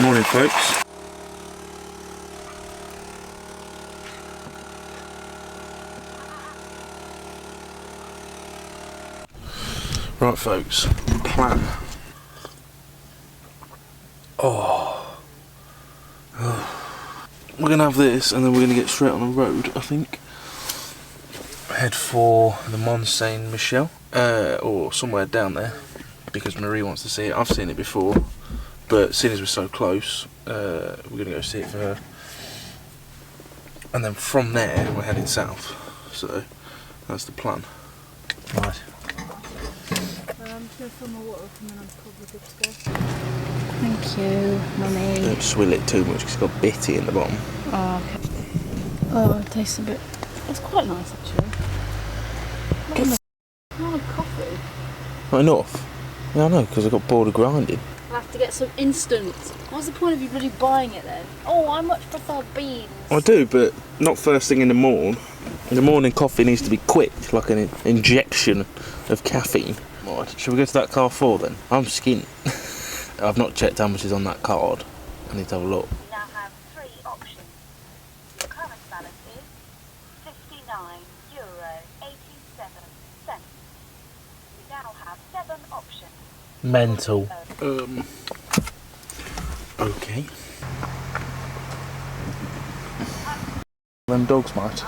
Morning, folks. Right, folks, plan. We're gonna have this and then we're gonna get straight on the road, I think. Head for the Mont Saint Michel, or somewhere down there, because Marie wants to see it. I've seen it before, but seeing as we're so close, we're gonna go see it for her. And then from there, we're heading south. So that's the plan. Right. I'm just going to fill my water up and then I'm probably good to go. Thank you, Mummy. Don't swill it too much because it's got bitty in the bottom. Oh, okay. Oh, it tastes a bit... It's quite nice, actually. Not enough coffee. Not enough? Yeah, I know, because I got bored of grinding. I'll have to get some instant. What's the point of you really buying it then? Oh, I much prefer beans. I do, but not first thing in the morning. In the morning, coffee needs to be quick, like an injection of caffeine. Right, shall we go to that Carrefour then? I'm skint. I've not checked how much is on that card. I need to have a look. We now have 3 options. The current balance is €59.87. We now have 7 options. Mental. Okay. Them dogs, mate.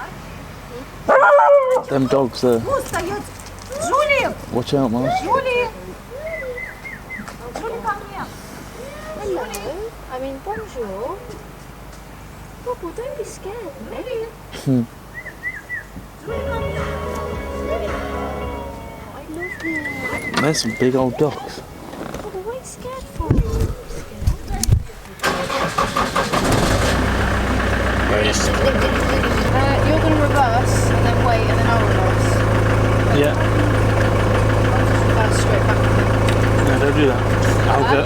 Them dogs there. Watch out, mate. Hello. I mean, bonjour. Bubble, don't be scared, mate. I love you. There's some big old dogs. Bubble, what are you scared for? You're going to reverse and then wait and then I'll reverse. Yeah. I'll just reverse straight back. No, don't do that.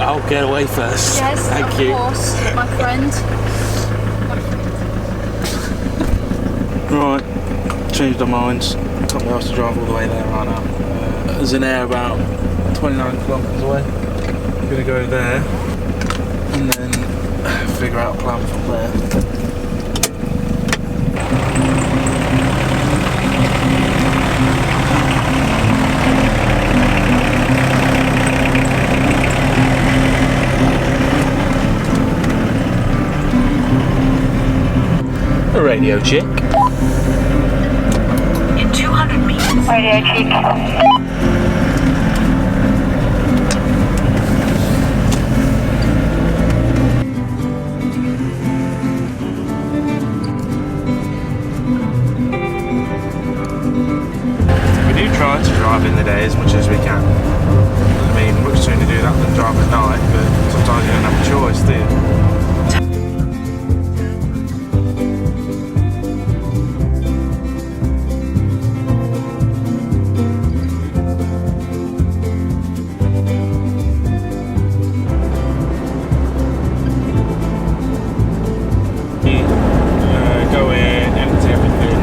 I'll get away first. Yes, Thank you. Of course, my friend. Right, changed our minds. Can't be asked to drive all the way there right now. There's an air about 29 kilometres away. We're gonna go there and then figure out a plan from there. A radio check. In 200 meters. Radio check. We do try to drive in the day as much as we can. I mean, much sooner do that than drive at night, but sometimes you don't have a choice, do you? Go in, empty everything.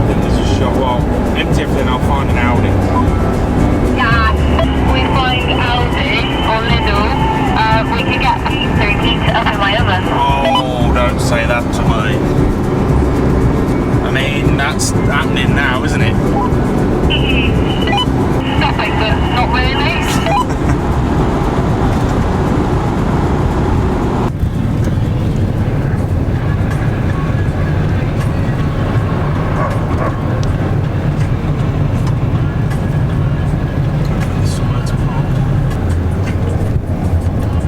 Then there's a shop. Well, empty everything. I'll find an Audi. Yeah, we find Aldi or Lidl. We can get pizza and heat it up in my oven. Oh, don't say that to me. I mean, that's happening now, isn't it? Stopping, but not really.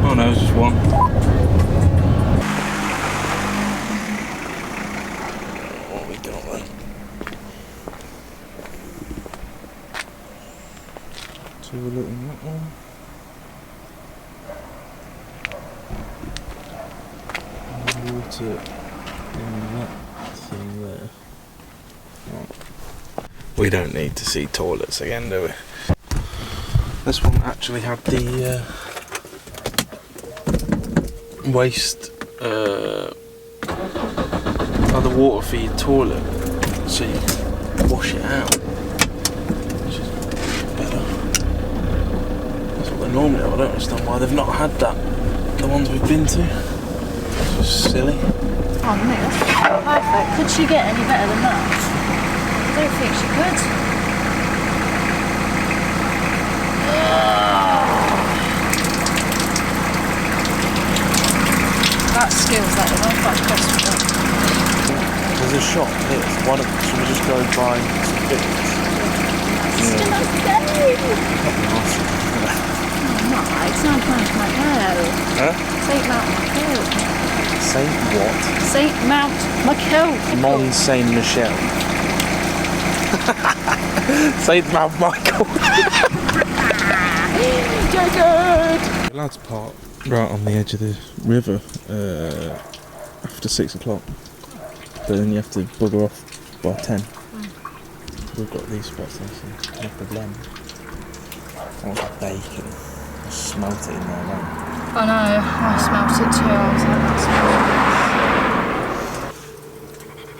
Oh no, it's just one. What we got then? So we're looking at that one. Water in that thing there. Right. We don't need to see toilets again, do we? This one actually had the waste the water for your toilet, so you can wash it out, which is better. That's what they normally have. I don't understand why they've not had that the ones we've been to. Just silly. Oh, mate, that's perfect. Could she get any better than that? I don't think she could. That skills that is. I'm quite impressed with that. There's a shop here. Why don't we just go buy some bits? Still not today. No, it's not Mount Michael. Huh? Saint Mount Michael. Saint what? Saint Mount Michael. Mont Saint Michel. Saint Mount Michael. You're good. The lads park right on the edge of the river after 6 o'clock. But then you have to bugger off by 10. We've got these spots there, so no problem. I want that bacon. I smelt it in there, right? I know, I smelt it too. I was like,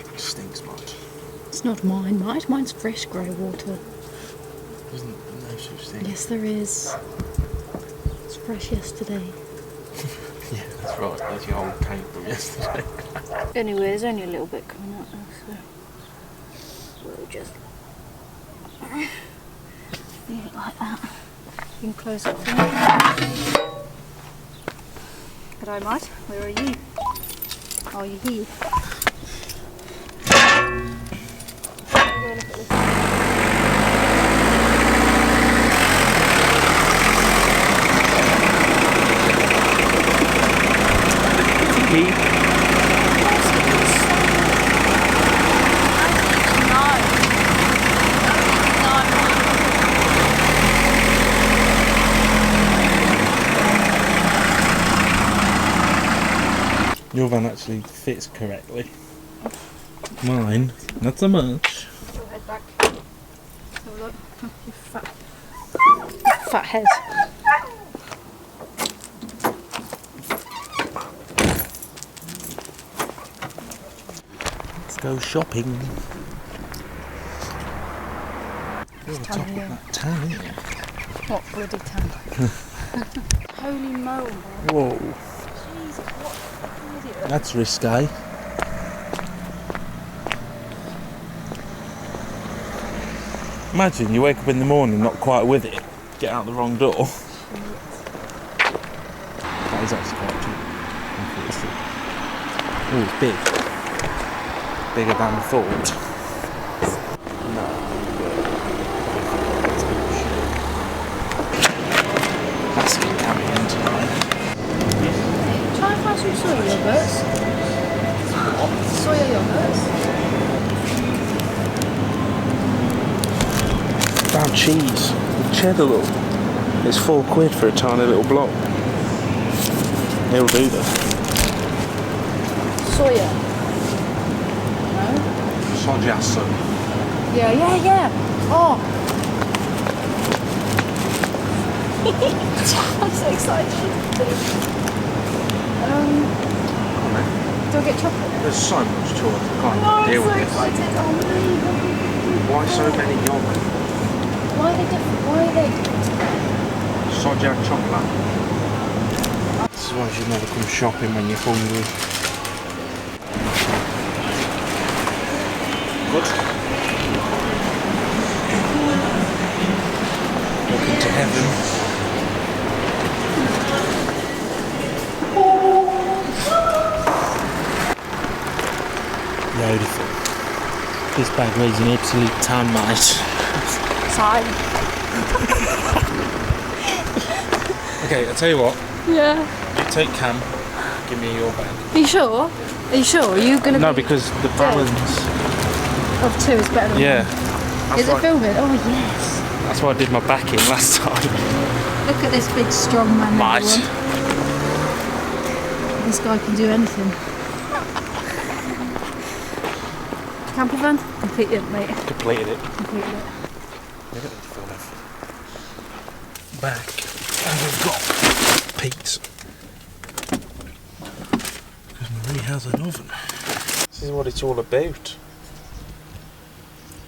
that It stinks much. It's not mine, mate. Mine's fresh grey water. Isn't no such thing? Yes, there is. It's fresh yesterday. Yeah, that's right. That's your old paint from yesterday. Anyway, there's only a little bit coming out now, so we'll just leave it like that. You can close it for me. G'day, mate. Where are you? Are you here? Go look at this. Your van actually fits correctly. Mine, not so much. Go head back. Have a look. You fat head. Let's go shopping. You're on top of that tan, isn't it? What bloody tan? Holy moly. Whoa, Jesus, what an idiot. that's risque. Imagine you wake up in the morning not quite with it, get out the wrong door. That is actually quite cheap. Oh, it's big. Bigger than I thought. No. That's going to carry in tonight. Try and find some soya yogurts. Soya yogurts. Found cheese. The cheddar look. It's £4 for a tiny little block. It'll do that. Soya. No? Soja sauce. Yeah. Oh. I'm so excited. Do I get chocolate? There's so much chocolate. I can't No, I'm deal so with it. excited. Oh, Why so many yogurt? why are they different? Why are they different? Soja chocolate. This is why you should never come shopping when you're hungry. Good. Welcome to heaven. Beautiful. This bag weighs an absolute ton, mate. Time. Okay, I'll tell you what. Yeah. You take Cam, give me your bag. Are you sure? Are you sure? Are you gonna No, be because the balance. of two is better than Yeah. one? Is it filming? Oh yes. That's why I did my backing last time. Look at this big strong man. Mate. Everyone. This guy can do anything. Campervan? Completed it, mate. Completed it. Completed it. Look at this full of back. And we've got Pete. Because Marie has an oven. This is what it's all about.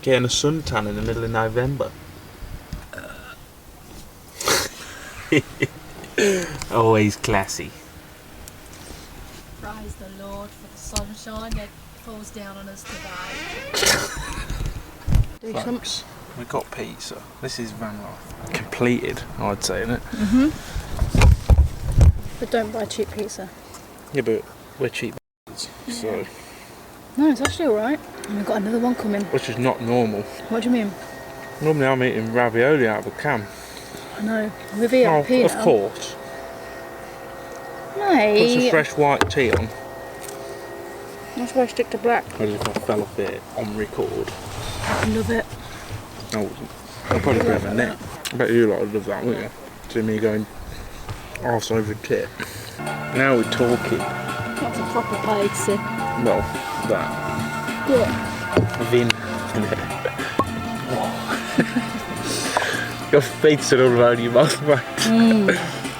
Getting a suntan in the middle of November. Always classy. praise the Lord for the sunshine that falls down on us today. Do some. We got pizza. This is van life completed, I'd say, isn't it? But don't buy cheap pizza. Yeah, but we're cheap, so. No, it's actually alright. And we've got another one coming. Which is not normal. What do you mean? Normally I'm eating ravioli out of a can. I know. With ERP of course. Mate. Put some fresh white tea on. That's why I stick to black. As if I fell off it on record. I love it. I wouldn't. I'd probably break my neck. I bet you lot would love that, wouldn't you? See me going arse over tit. Now we're talking. That's a proper pizza. Well, that. What? Vin. Your face are all around your mouth, mate.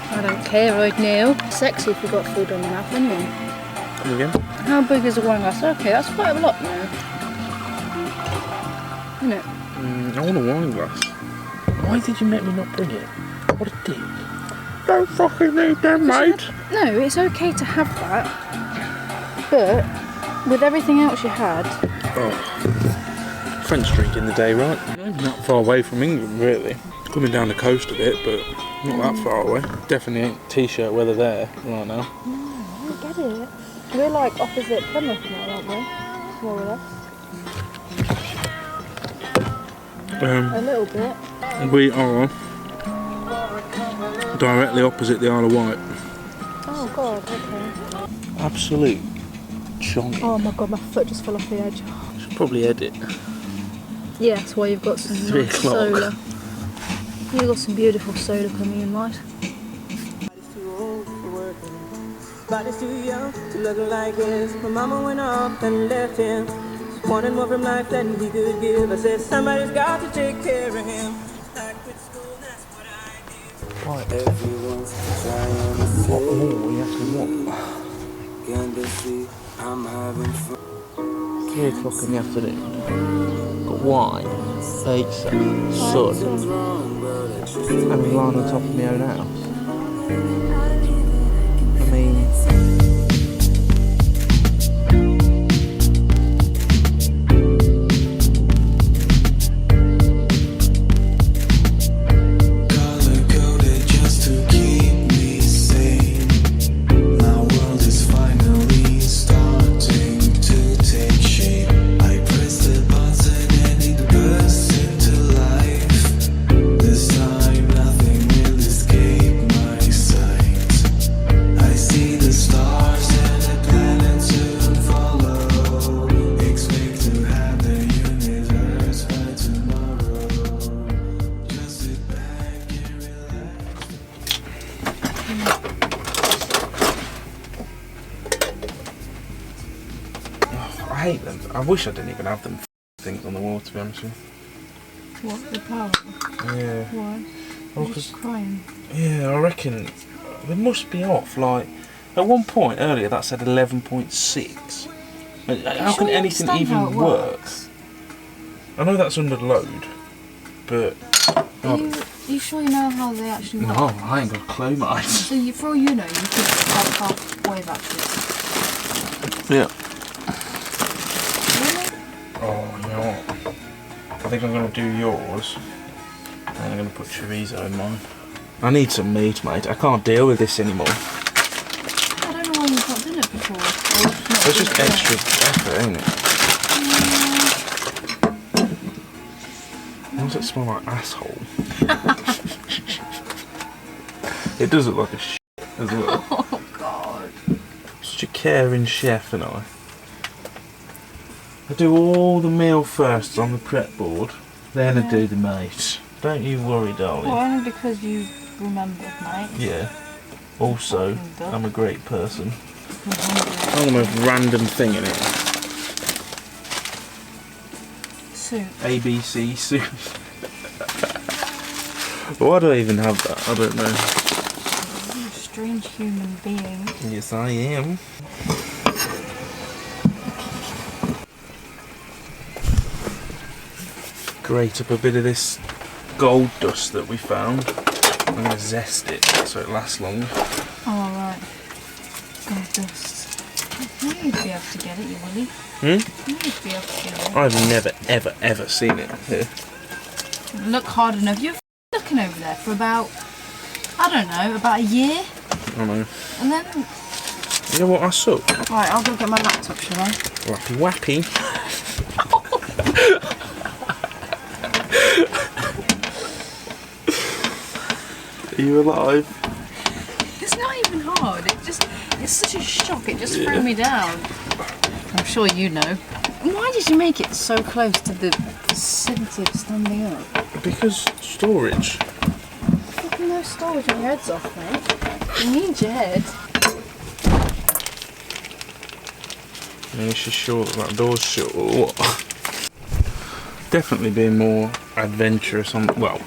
I don't care right now. Sexy if you've got food on your mouth anyway. Come again? How big is a wine glass? Okay, that's quite a lot now. Isn't it? I want a wine glass. Why did you make me not bring it? What a dick. Don't fucking need them, mate. No, it's okay to have that. But with everything else you had. Oh. French drink in the day, right? Not that far away from England, really. Coming down the coast a bit, but not that far away. Definitely ain't t-shirt weather there right now. No, I get it. We're like opposite Plymouth now, aren't we? More or less. A little bit. We are directly opposite the Isle of Wight. Oh god, okay. Absolute chonky. Oh my god, my foot just fell off the edge. Should probably edit. Yeah, that's why you've got some 3 nice o'clock. solar. You've got some beautiful solar coming in, right? Body's too young to look like his. My mama went off and left him. Wanted more from life than he could give. I said somebody's got to take care of him. I quit school, that's what I did. Everyone's trying to say. What more? You asking what? Can they see I'm having fun? 3 o'clock in the afternoon. Got wine, pizza, sun, and lying on top of my own house. I mean, color-coded just to keep me sane. My world is finally starting to take shape. I press the button and it bursts into life. This time nothing will escape my sight. I see the stars and the planets soon follow. Expect to have the universe by tomorrow. Just sit back and relax. I hate them. I wish I didn't even have them things on the wall, to be honest with What, the power? you. Yeah. Why? Well, You're just crying. Yeah, I reckon they must be off. Like, at one point earlier that said 11.6. How can sure you anything understand how even it work? works? I know that's under load, but Are you sure you know how they actually work? no, I ain't got a clue, mate. So you, for all you know, you could have half-wave axis. Yeah. Really? Oh, you know what? I think I'm gonna do yours, and I'm gonna put chorizo in mine. I need some meat, mate. I can't deal with this anymore. I don't know why you've not done it before. Or not It's just done it extra effort, ain't it? Why does it smell like asshole? It does look like a shit as well. Oh god. Such a caring chef, and I do all the meal first on the prep board, then I do the meat. Don't you worry, darling. Well, only because you remembered, mate. Yeah. Also, Fucking duck. I'm a great person. You're hungry. I'm the most random thing in it. Soup. ABC soup. Why do I even have that? I don't know. You're a strange human being. Yes, I am. Grate up a bit of this gold dust that we found. I'm going to zest it so it lasts long. Oh, alright. Gold dust. You need to be able to get it, you Willie. Hmm? You need to be able to get it. I've never, ever, ever seen it here. Look hard enough. You're looking over there for about, I don't know, about a year. I know. And then... You know what I saw? Right, I'll go get my laptop, shall I? Wappy wappy. Are you alive? It's not even hard. It's such a shock. It just threw me down. I'm sure you know. Why did you make it so close to the vicinity of standing up? Because storage. Fucking no storage on your head's off, mate. You need your head. Are you sure that door's shut or what? Definitely being more adventurous on, well,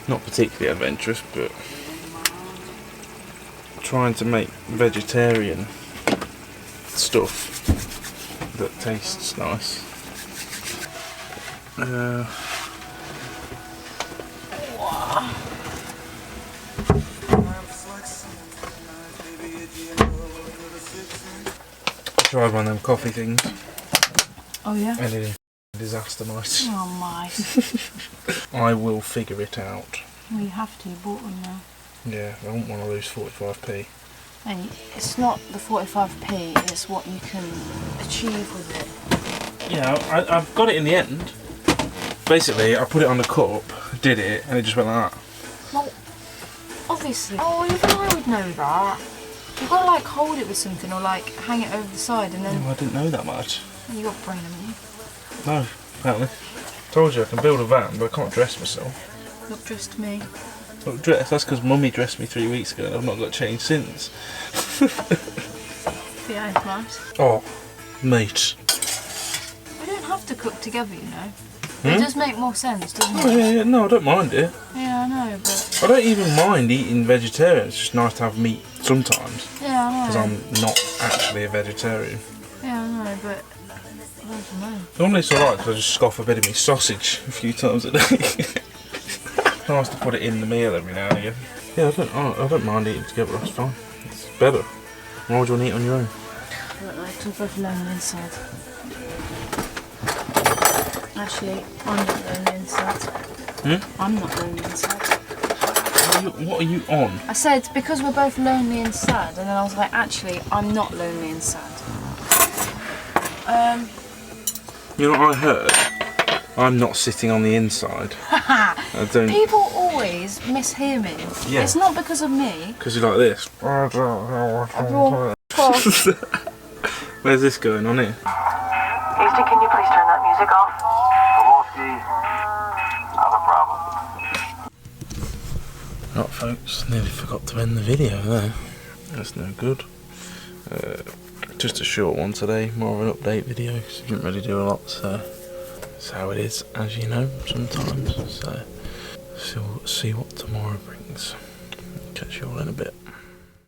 not particularly adventurous, but trying to make vegetarian stuff that tastes nice. Tried one of them coffee things. Oh yeah? And it is a disaster night. Oh my. I will figure it out. Well, you have to. You bought them now. Yeah, I don't want to lose 45p. And it's not the 45p, it's what you can achieve with it. Yeah, I've got it in the end. Basically, I put it on the cup, did it, and it just went like that. Well, obviously. Oh, even I would know that. You've got to like hold it with something or like hang it over the side and then... Oh, I didn't know that much. You got brain, haven't you? No, apparently. Told you I can build a van, but I can't dress myself. Look dressed to me. Look, dress, that's because Mummy dressed me 3 weeks ago and I've not got changed since. Yeah, nice. Oh, mate. We don't have to cook together, you know. It does make more sense, doesn't it? Oh, yeah, no, I don't mind it. Yeah, I know, but... I don't even mind eating vegetarian, it's just nice to have meat sometimes. Yeah, I know. Because I'm not actually a vegetarian. Yeah, I know, but... I don't know. Normally it's alright because I just scoff a bit of me sausage a few times a day. Nice to put it in the meal every now and again. Yeah, I don't mind eating together, that's fine. It's better. Why would you want to eat on your own? I don't know, because we're both lonely inside. Actually, I'm not lonely inside. Hmm? I'm not lonely inside. What are you on? I said, because we're both lonely and sad, and then I was like, actually, I'm not lonely and sad. You know what I heard? I'm not sitting on the inside. I don't... People always mishear me. Yeah. It's not because of me. Because you're like this. Everyone Where's this going on here? Houston, can you please turn that music off? Kowalski, not a problem. Right, folks, nearly forgot to end the video there. That's no good. Just a short one today, more of an update video because I didn't really do a lot, so it's how it is, as you know, sometimes. So we'll see what tomorrow brings. Catch you all in a bit.